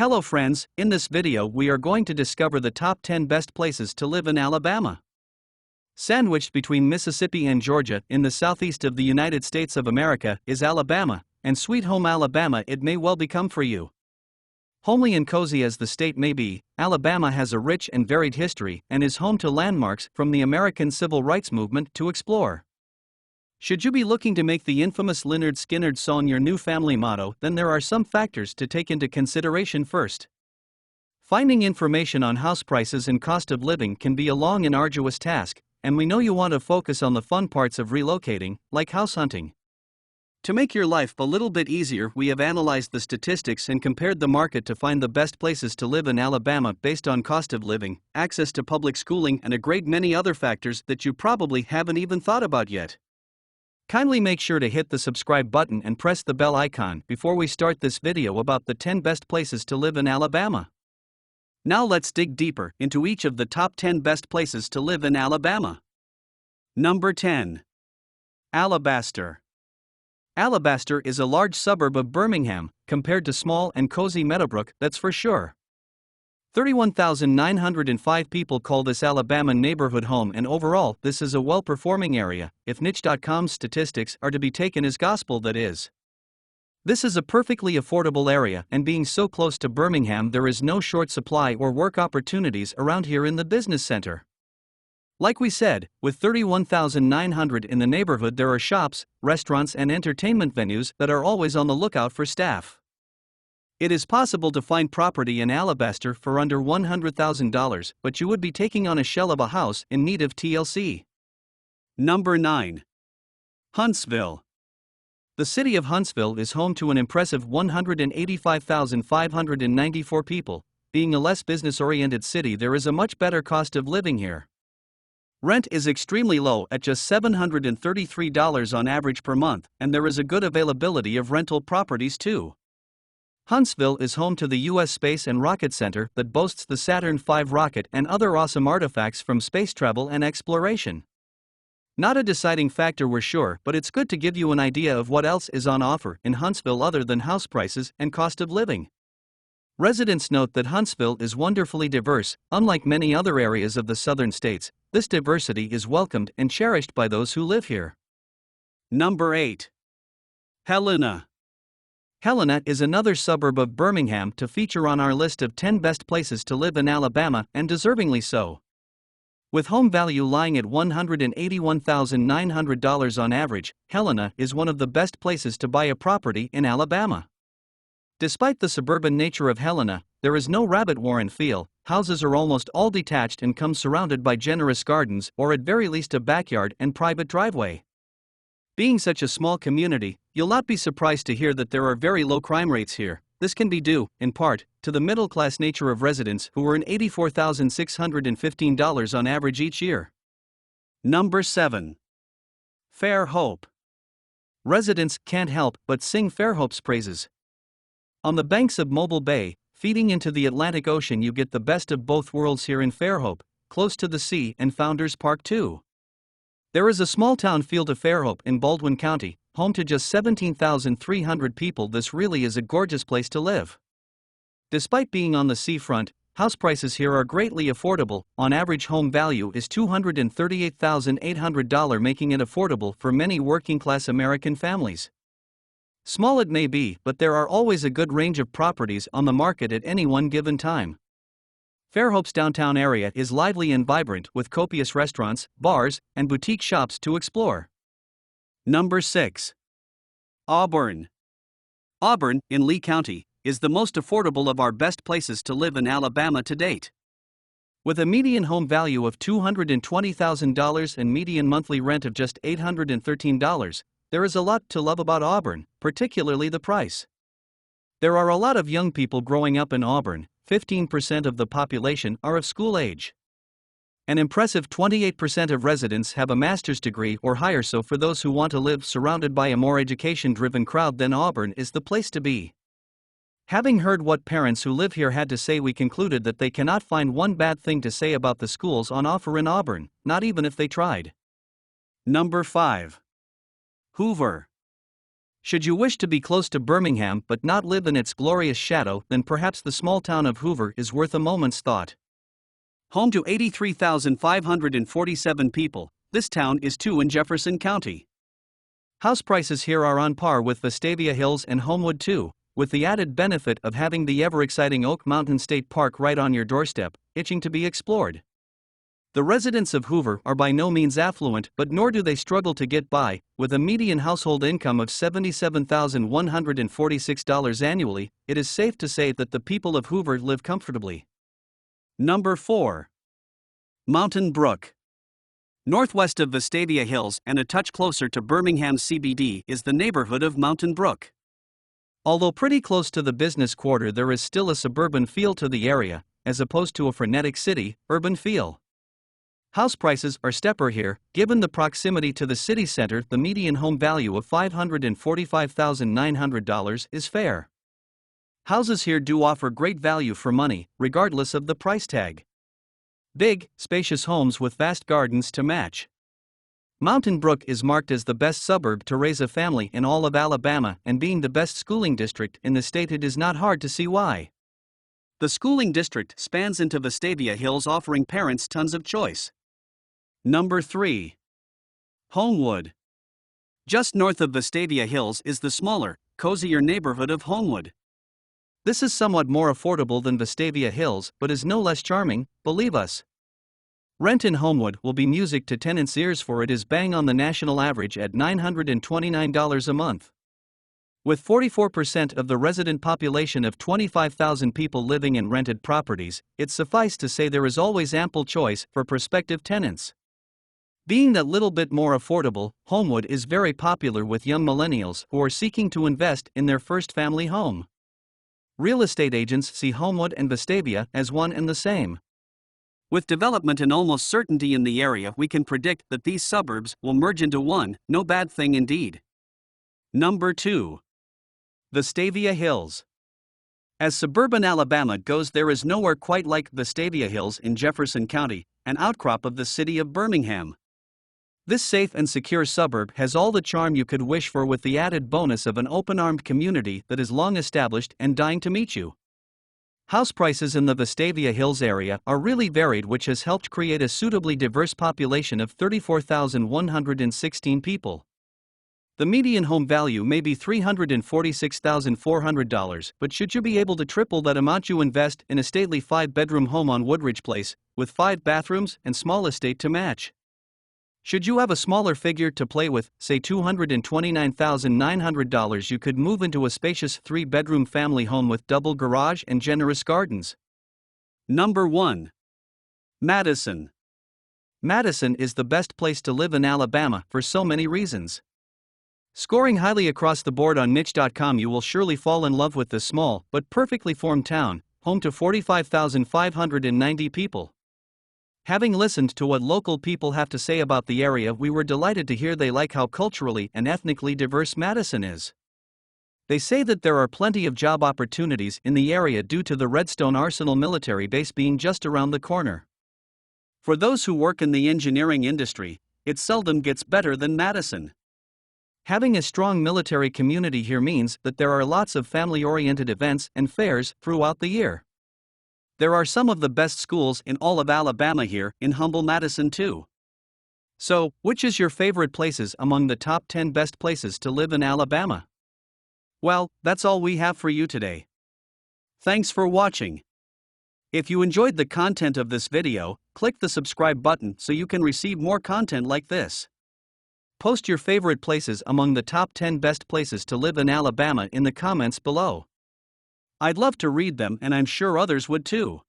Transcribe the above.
Hello friends, in this video we are going to discover the top 10 best places to live in Alabama. Sandwiched between Mississippi and Georgia in the southeast of the United States of America is Alabama, and sweet home Alabama it may well become for you. Homely and cozy as the state may be, Alabama has a rich and varied history and is home to landmarks from the American Civil Rights Movement to explore. Should you be looking to make the infamous Lynyrd Skynyrd song your new family motto, then there are some factors to take into consideration first. Finding information on house prices and cost of living can be a long and arduous task, and we know you want to focus on the fun parts of relocating, like house hunting. To make your life a little bit easier, we have analyzed the statistics and compared the market to find the best places to live in Alabama based on cost of living, access to public schooling, and a great many other factors that you probably haven't even thought about yet. Kindly make sure to hit the subscribe button and press the bell icon before we start this video about the 10 best places to live in Alabama. Now let's dig deeper into each of the top 10 best places to live in Alabama. Number 10. Alabaster. Alabaster is a large suburb of Birmingham, compared to small and cozy Meadowbrook, that's for sure. 31,905 people call this Alabama neighborhood home, and overall, this is a well-performing area, if Niche.com's statistics are to be taken as gospel, that is. This is a perfectly affordable area, and being so close to Birmingham, there is no short supply or work opportunities around here in the business center. Like we said, with 31,900 in the neighborhood, there are shops, restaurants, and entertainment venues that are always on the lookout for staff. It is possible to find property in Alabaster for under $100,000, but you would be taking on a shell of a house in need of TLC. Number 9. Huntsville. The city of Huntsville is home to an impressive 185,594 people. Being a less business-oriented city, there is a much better cost of living here. Rent is extremely low at just $733 on average per month, and there is a good availability of rental properties too. Huntsville is home to the U.S. Space and Rocket Center that boasts the Saturn V rocket and other awesome artifacts from space travel and exploration. Not a deciding factor, we're sure, but it's good to give you an idea of what else is on offer in Huntsville other than house prices and cost of living. Residents note that Huntsville is wonderfully diverse. Unlike many other areas of the southern states, this diversity is welcomed and cherished by those who live here. Number 8. Helena. Helena is another suburb of Birmingham to feature on our list of 10 best places to live in Alabama, and deservingly so. With home value lying at $181,900 on average, Helena is one of the best places to buy a property in Alabama. Despite the suburban nature of Helena, there is no rabbit warren feel. Houses are almost all detached and come surrounded by generous gardens, or at very least a backyard and private driveway. Being such a small community, you'll not be surprised to hear that there are very low crime rates here. This can be due, in part, to the middle-class nature of residents who earn $84,615 on average each year. Number 7. FAIRHOPE. Residents can't help but sing FAIRHOPE's praises. On the banks of Mobile Bay, feeding into the Atlantic Ocean, you get the best of both worlds here in FAIRHOPE, close to the sea and Founders Park too. There is a small-town feel to FAIRHOPE in Baldwin County, home to just 17,300 people. This really is a gorgeous place to live. Despite being on the seafront, house prices here are greatly affordable. On average, home value is $238,800, making it affordable for many working-class American families. Small it may be, but there are always a good range of properties on the market at any one given time. FAIRHOPE's downtown area is lively and vibrant, with copious restaurants, bars, and boutique shops to explore. Number 6. Auburn. Auburn, in Lee County, is the most affordable of our best places to live in Alabama to date. With a median home value of $220,000 and median monthly rent of just $813, there is a lot to love about Auburn, particularly the price. There are a lot of young people growing up in Auburn. 15% of the population are of school age. An impressive 28% of residents have a master's degree or higher, so for those who want to live surrounded by a more education-driven crowd, then Auburn is the place to be. Having heard what parents who live here had to say, we concluded that they cannot find one bad thing to say about the schools on offer in Auburn, not even if they tried. Number 5. HOOVER. Should you wish to be close to Birmingham but not live in its glorious shadow, then perhaps the small town of Hoover is worth a moment's thought. Home to 83,547 people, this town is too in Jefferson County. House prices here are on par with Vestavia Hills and Homewood too, with the added benefit of having the ever-exciting Oak Mountain State Park right on your doorstep, itching to be explored. The residents of Hoover are by no means affluent, but nor do they struggle to get by, with a median household income of $77,146 annually. It is safe to say that the people of Hoover live comfortably. Number 4. Mountain Brook. Northwest of Vestavia Hills and a touch closer to Birmingham CBD is the neighborhood of Mountain Brook. Although pretty close to the business quarter, there is still a suburban feel to the area, as opposed to a frenetic city, urban feel. House prices are stepper here. Given the proximity to the city center, the median home value of $545,900 is fair. Houses here do offer great value for money, regardless of the price tag. Big, spacious homes with vast gardens to match. Mountain Brook is marked as the best suburb to raise a family in all of Alabama, and being the best schooling district in the state, it is not hard to see why. The schooling district spans into Vestavia Hills, offering parents tons of choice. Number 3. Homewood. Just north of Vestavia Hills is the smaller, cozier neighborhood of Homewood. This is somewhat more affordable than Vestavia Hills, but is no less charming, believe us. Rent in Homewood will be music to tenants' ears, for it is bang on the national average at $929 a month. With 44% of the resident population of 25,000 people living in rented properties, it's suffice to say there is always ample choice for prospective tenants. Being that little bit more affordable, Homewood is very popular with young millennials who are seeking to invest in their first family home. Real estate agents see Homewood and Vestavia as one and the same. With development and almost certainty in the area, we can predict that these suburbs will merge into one. No bad thing indeed. Number 2. Vestavia Hills. As suburban Alabama goes, there is nowhere quite like Vestavia Hills in Jefferson County, an outcrop of the city of Birmingham. This safe and secure suburb has all the charm you could wish for, with the added bonus of an open-armed community that is long established and dying to meet you. House prices in the Vestavia Hills area are really varied, which has helped create a suitably diverse population of 34,116 people. The median home value may be $346,400, but should you be able to triple that amount, you invest in a stately 5-bedroom home on Woodridge Place, with 5 bathrooms and small estate to match. Should you have a smaller figure to play with, say $229,900, you could move into a spacious 3-bedroom family home with double garage and generous gardens. Number 1. Madison. Madison is the best place to live in Alabama for so many reasons. Scoring highly across the board on Niche.com, you will surely fall in love with this small but perfectly formed town, home to 45,590 people. Having listened to what local people have to say about the area, we were delighted to hear they like how culturally and ethnically diverse Madison is. They say that there are plenty of job opportunities in the area due to the Redstone Arsenal military base being just around the corner. For those who work in the engineering industry, it seldom gets better than Madison. Having a strong military community here means that there are lots of family-oriented events and fairs throughout the year. There are some of the best schools in all of Alabama here in humble Madison too. So, which is your favorite places among the top 10 best places to live in Alabama? Well, that's all we have for you today. Thanks for watching. If you enjoyed the content of this video, click the subscribe button so you can receive more content like this. Post your favorite places among the top 10 best places to live in Alabama in the comments below. I'd love to read them, and I'm sure others would too.